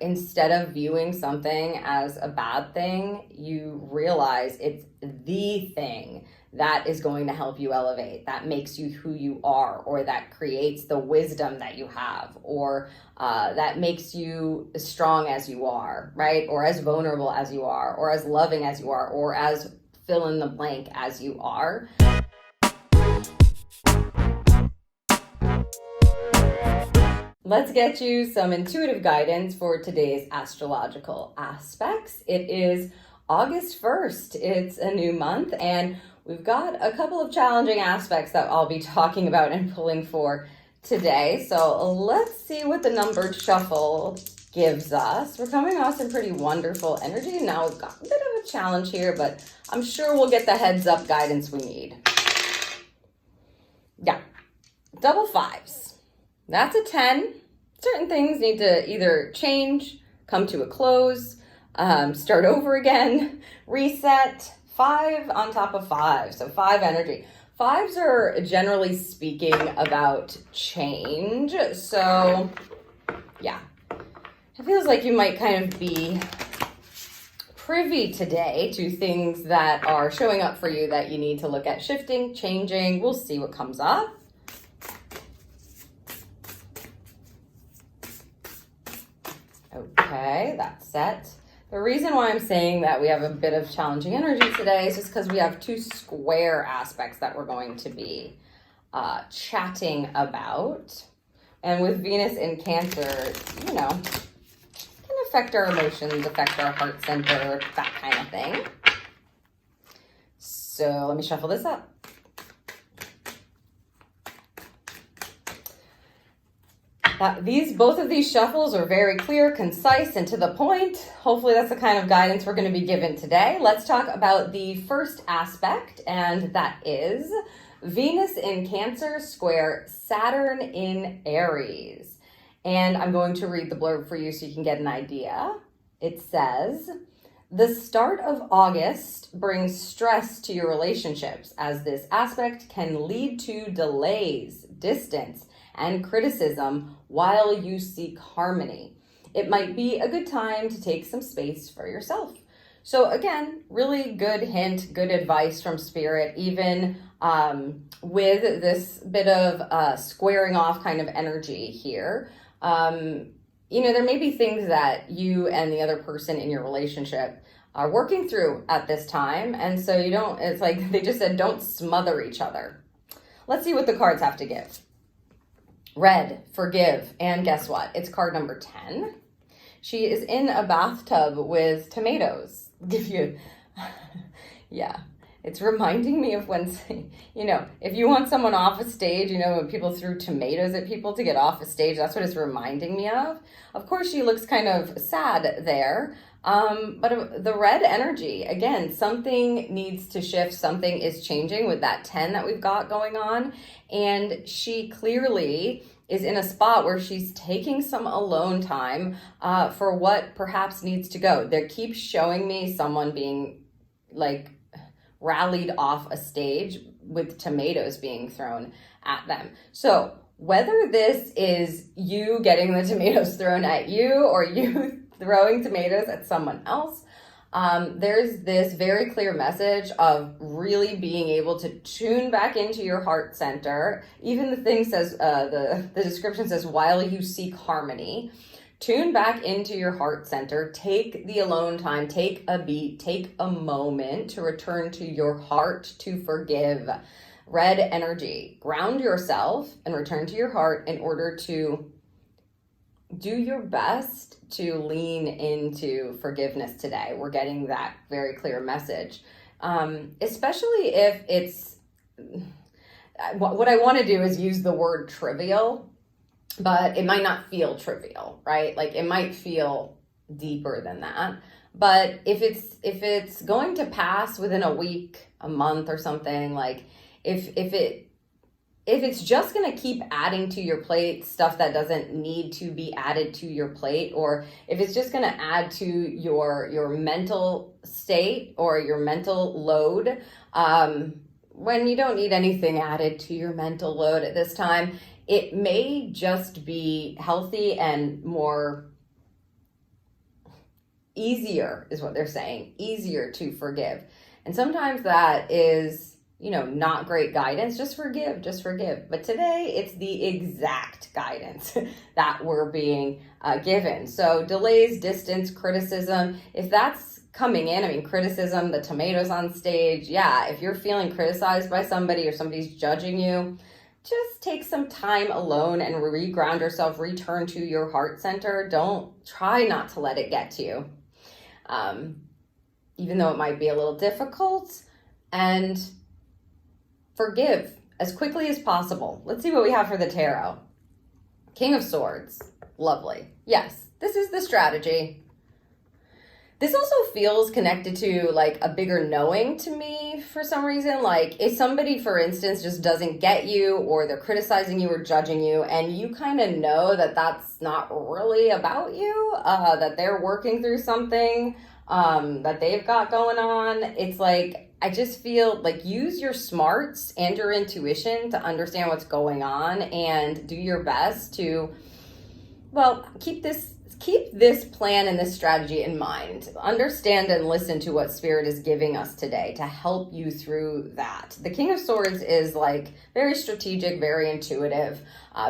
Instead of viewing something as a bad thing, you realize it's the thing that is going to help you elevate, that makes you who you are, or that creates the wisdom that you have, or that makes you as strong as you are, right? Or as vulnerable as you are, or as loving as you are, or as fill in the blank as you are. Let's get you some intuitive guidance for today's astrological aspects. It is August 1st. It's a new month, and we've got a couple of challenging aspects that I'll be talking about and pulling for today. So let's see what the numbered shuffle gives us. We're coming off some pretty wonderful energy. Now we've got a bit of a challenge here, but I'm sure we'll get the heads up guidance we need. Yeah, double fives. That's a 10. Certain things need to either change, come to a close, start over again, reset. 5 on top of 5, so 5 energy. 5s are generally speaking about change. So yeah, it feels like you might kind of be privy today to things that are showing up for you that you need to look at shifting, changing. We'll see what comes up. Okay, that's set. The reason why I'm saying that we have a bit of challenging energy today is just because we have 2 square aspects that we're going to be chatting about. And with Venus in Cancer, you know, can affect our emotions, affect our heart center, that kind of thing. So let me shuffle this up. Both of these shuffles are very clear, concise, and to the point. Hopefully that's the kind of guidance we're going to be given today. Let's talk about the first aspect, and that is Venus in Cancer square Saturn in Aries. And I'm going to read the blurb for you so you can get an idea. It says, the start of August brings stress to your relationships, as this aspect can lead to delays, distance, and criticism while you seek harmony. It might be a good time to take some space for yourself. So again, really good hint, good advice from Spirit, even with this bit of squaring off kind of energy here. You know, there may be things that you and the other person in your relationship are working through at this time. And so you don't, it's like they just said, don't smother each other. Let's see what the cards have to give. Red, forgive, and guess what? It's card number 10. She is in a bathtub with tomatoes. Give you, yeah. It's reminding me of when, you know, if you want someone off a stage, you know, when people threw tomatoes at people to get off a stage, that's what it's reminding me of. Of course, she looks kind of sad there. But the red energy, again, something needs to shift. Something is changing with that 10 that we've got going on. And she clearly is in a spot where she's taking some alone time for what perhaps needs to go. They keep showing me someone being like rallied off a stage with tomatoes being thrown at them. So whether this is you getting the tomatoes thrown at you or you throwing tomatoes at someone else, there's this very clear message of really being able to tune back into your heart center. Even the thing says, the description says, while you seek harmony, tune back into your heart center, take the alone time, take a beat, take a moment to return to your heart, to forgive. Red energy, ground yourself and return to your heart in order to do your best to lean into forgiveness today. We're getting that very clear message. Especially if it's, what I want to do is use the word trivial, but it might not feel trivial, right? Like it might feel deeper than that. But if it's going to pass within a week, a month or something, like if it's just going to keep adding to your plate stuff that doesn't need to be added to your plate, or if it's just going to add to your mental state or your mental load, when you don't need anything added to your mental load at this time, it may just be healthy and more easier is what they're saying, easier to forgive. And sometimes that is, not great guidance. Just forgive, just forgive. But today it's the exact guidance that we're being given. So delays, distance, criticism, if that's coming in, criticism, the tomatoes on stage. Yeah, if you're feeling criticized by somebody or somebody's judging you, just take some time alone and reground yourself, return to your heart center. Try not to let it get to you. Even though it might be a little difficult, and forgive as quickly as possible. Let's see what we have for the tarot. King of Swords. Lovely. Yes, this is the strategy. This also feels connected to like a bigger knowing to me for some reason. Like if somebody, for instance, just doesn't get you, or they're criticizing you or judging you, and you kind of know that that's not really about you, that they're working through something that they've got going on. It's like, I just feel like use your smarts and your intuition to understand what's going on and do your best to, keep this plan and this strategy in mind. Understand and listen to what Spirit is giving us today to help you through that. The King of Swords is like very strategic, very intuitive,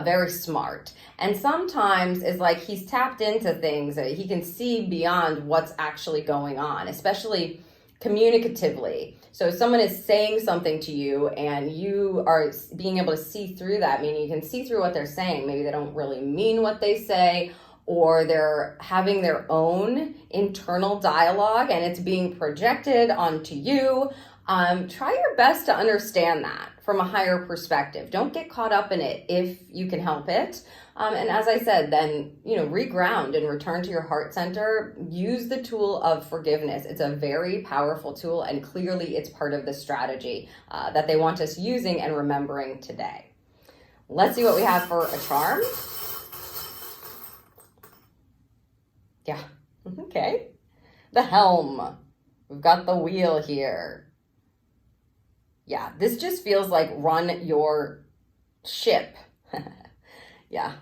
very smart. And sometimes it's like he's tapped into things that he can see beyond what's actually going on, especially communicatively. So if someone is saying something to you and you are being able to see through that, meaning you can see through what they're saying. Maybe they don't really mean what they say, or they're having their own internal dialogue and it's being projected onto you. Try your best to understand that from a higher perspective. Don't get caught up in it if you can help it. And as I said, then, reground and return to your heart center. Use the tool of forgiveness. It's a very powerful tool, and clearly it's part of the strategy that they want us using and remembering today. Let's see what we have for a charm. Yeah, okay. The helm. We've got the wheel here. Yeah, this just feels like run your ship. Yeah,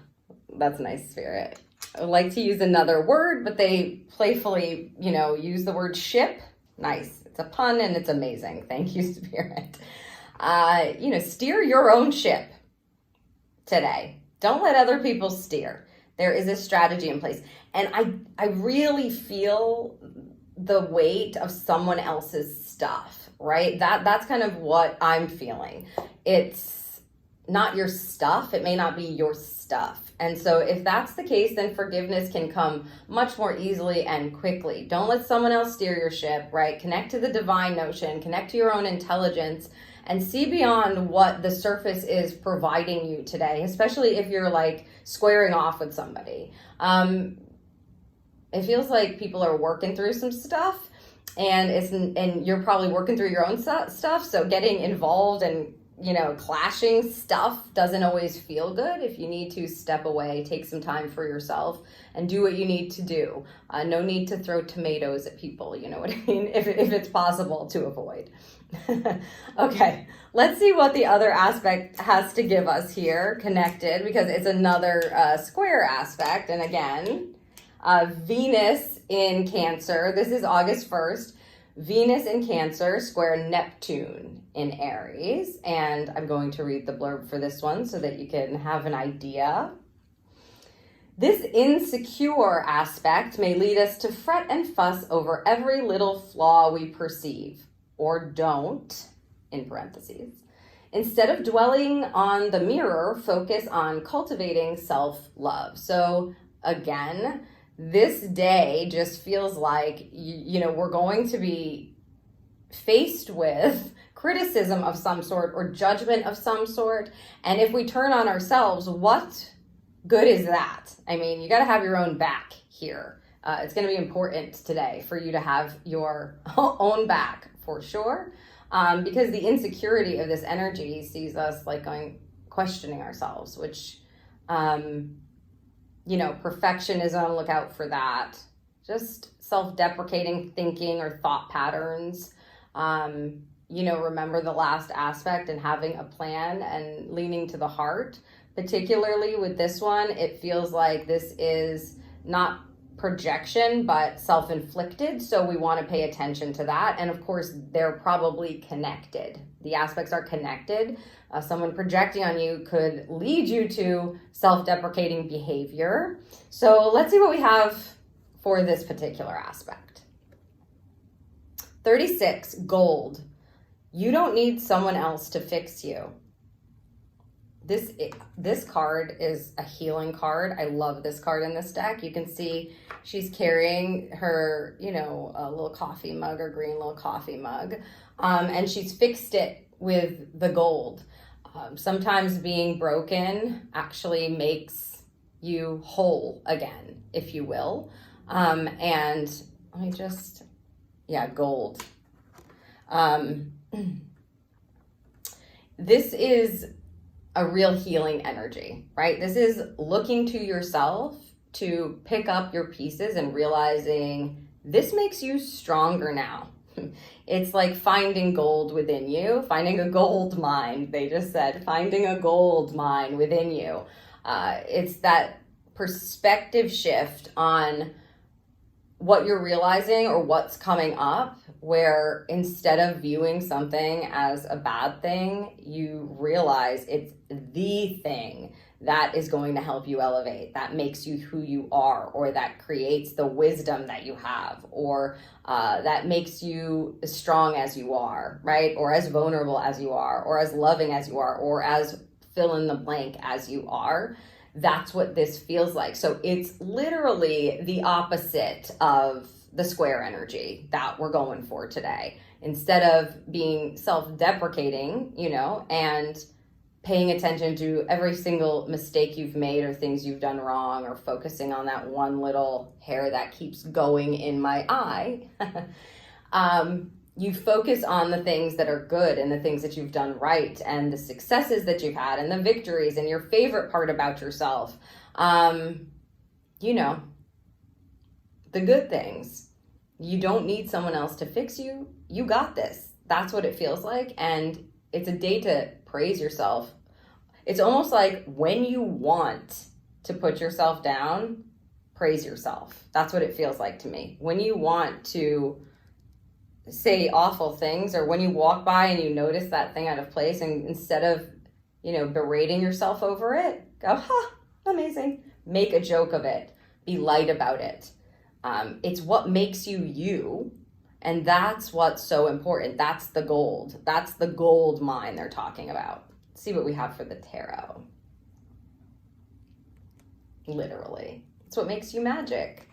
that's nice, Spirit. I would like to use another word, but they playfully, use the word ship. Nice. It's a pun and it's amazing. Thank you, Spirit. Steer your own ship today. Don't let other people steer. There is a strategy in place. And I really feel the weight of someone else's stuff, right? That's kind of what I'm feeling. It's not your stuff. It may not be your stuff. And so if that's the case, then forgiveness can come much more easily and quickly. Don't let someone else steer your ship, right? Connect to the divine notion, connect to your own intelligence, and see beyond what the surface is providing you today, especially if you're like squaring off with somebody. It feels like people are working through some stuff, and you're probably working through your own stuff. So getting involved and, clashing stuff doesn't always feel good. If you need to step away, take some time for yourself and do what you need to do. No need to throw tomatoes at people, you know what I mean? If it's possible to avoid. Okay, let's see what the other aspect has to give us here, connected, because it's another square aspect. And again, Venus in Cancer. This is August 1st. Venus in Cancer square Neptune in Aries. And I'm going to read the blurb for this one so that you can have an idea. This insecure aspect may lead us to fret and fuss over every little flaw we perceive, or don't, in parentheses. Instead of dwelling on the mirror, focus on cultivating self-love. So again, this day just feels like, we're going to be faced with criticism of some sort or judgment of some sort. And if we turn on ourselves, what good is that? You got to have your own back here. It's going to be important today for you to have your own back for sure. Because the insecurity of this energy sees us like questioning ourselves, which, perfectionism, look out for that. Just self-deprecating thinking or thought patterns. Remember the last aspect and having a plan and leaning to the heart. Particularly with this one, it feels like this is not projection, but self-inflicted. So we want to pay attention to that. And of course, they're probably connected. The aspects are connected. Someone projecting on you could lead you to self-deprecating behavior. So let's see what we have for this particular aspect. 36, gold. You don't need someone else to fix you. This card is a healing card. I love this card in this deck. You can see she's carrying her, a little coffee mug or green little coffee mug. And she's fixed it with the gold. Sometimes being broken actually makes you whole again, if you will. And let me just, gold. This is a real healing energy, right? This is looking to yourself to pick up your pieces and realizing this makes you stronger now. It's like finding gold within you, finding a gold mine. They just said, finding a gold mine within you. It's that perspective shift on what you're realizing or what's coming up, where instead of viewing something as a bad thing, you realize it's the thing that is going to help you elevate, that makes you who you are, or that creates the wisdom that you have, or that makes you as strong as you are, right? Or as vulnerable as you are, or as loving as you are, or as fill in the blank as you are. That's what this feels like. So it's literally the opposite of the square energy that we're going for today. Instead of being self-deprecating, and paying attention to every single mistake you've made or things you've done wrong, or focusing on that one little hair that keeps going in my eye, you focus on the things that are good and the things that you've done right and the successes that you've had and the victories and your favorite part about yourself. The good things. You don't need someone else to fix you. You got this. That's what it feels like. And it's a day to praise yourself. It's almost like when you want to put yourself down, praise yourself. That's what it feels like to me. When you want to say awful things, or when you walk by and you notice that thing out of place, and instead of, berating yourself over it, go, amazing. Make a joke of it. Be light about it. It's what makes you you. And that's what's so important. That's the gold. That's the gold mine they're talking about. Let's see what we have for the tarot. Literally. It's what makes you magic.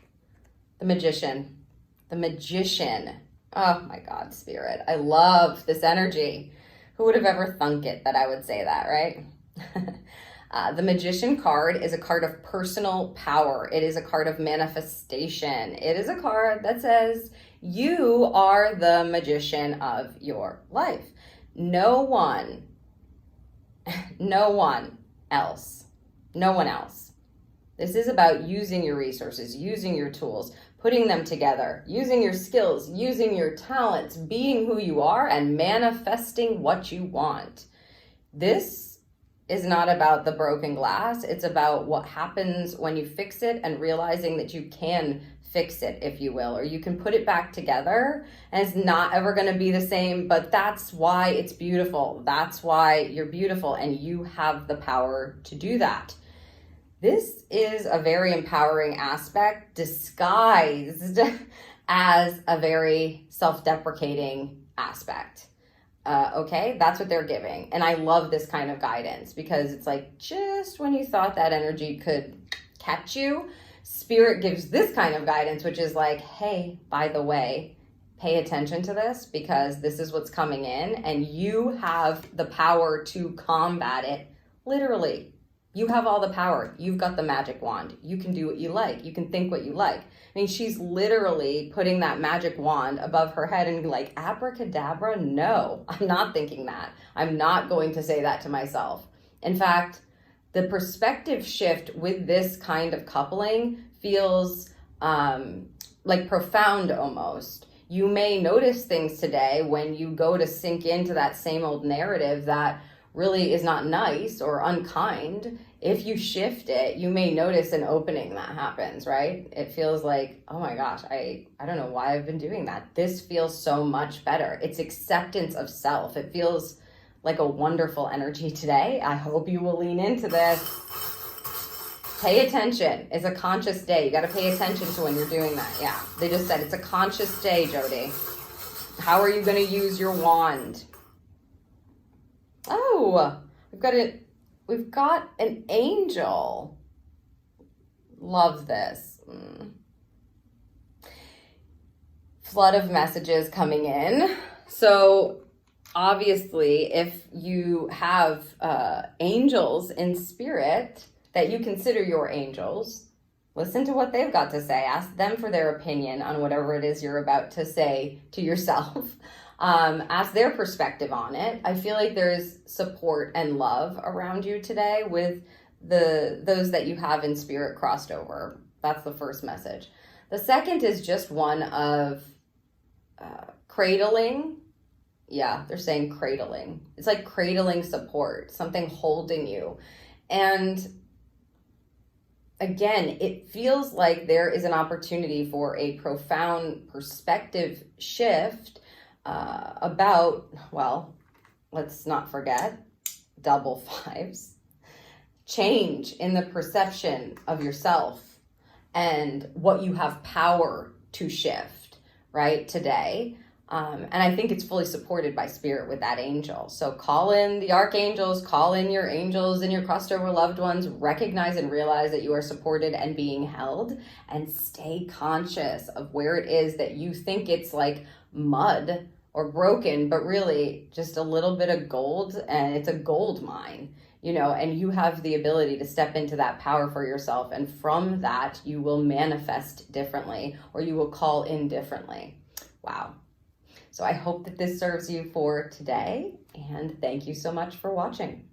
The magician. The magician. Oh my God, Spirit. I love this energy. Who would have ever thunk it that I would say that, right? The Magician card is a card of personal power. It is a card of manifestation. It is a card that says you are the magician of your life. No one else. This is about using your resources, using your tools, putting them together, using your skills, using your talents, being who you are, and manifesting what you want. This is not about the broken glass. It's about what happens when you fix it and realizing that you can fix it, if you will, or you can put it back together and it's not ever going to be the same, but that's why it's beautiful. That's why you're beautiful and you have the power to do that. This is a very empowering aspect disguised as a very self-deprecating aspect. Okay, that's what they're giving. And I love this kind of guidance because it's like just when you thought that energy could catch you, Spirit gives this kind of guidance, which is like, hey, by the way, pay attention to this because this is what's coming in and you have the power to combat it. Literally, you have all the power. You've got the magic wand. You can do what you like. You can think what you like. I mean, she's literally putting that magic wand above her head and be like, abracadabra? No, I'm not thinking that. I'm not going to say that to myself. In fact, the perspective shift with this kind of coupling feels like profound almost. You may notice things today when you go to sink into that same old narrative that really is not nice or unkind. if you shift it, you may notice an opening that happens, right? It feels like, oh my gosh, I don't know why I've been doing that. This feels so much better. It's acceptance of self. It feels like a wonderful energy today. I hope you will lean into this. Pay attention. It's a conscious day. You got to pay attention to when you're doing that. Yeah, they just said it's a conscious day, Jodie. How are you going to use your wand? Oh, we've got an angel. Love this. Flood of messages coming in. So obviously, if you have angels in spirit that you consider your angels, listen to what they've got to say. Ask them for their opinion on whatever it is you're about to say to yourself. Ask their perspective on it. I feel like there's support and love around you today with those that you have in spirit crossed over. That's the first message. The second is just one of cradling. Yeah, they're saying cradling. It's like cradling support, something holding you. And again, it feels like there is an opportunity for a profound perspective shift about, well, let's not forget, double fives. Change in the perception of yourself and what you have power to shift, right, today. And I think it's fully supported by spirit with that angel. So call in the archangels, call in your angels and your crossed over loved ones, recognize and realize that you are supported and being held, and stay conscious of where it is that you think it's like mud or broken, but really just a little bit of gold, and it's a gold mine, you know, and you have the ability to step into that power for yourself. And from that, you will manifest differently, or you will call in differently. Wow. So I hope that this serves you for today, and thank you so much for watching.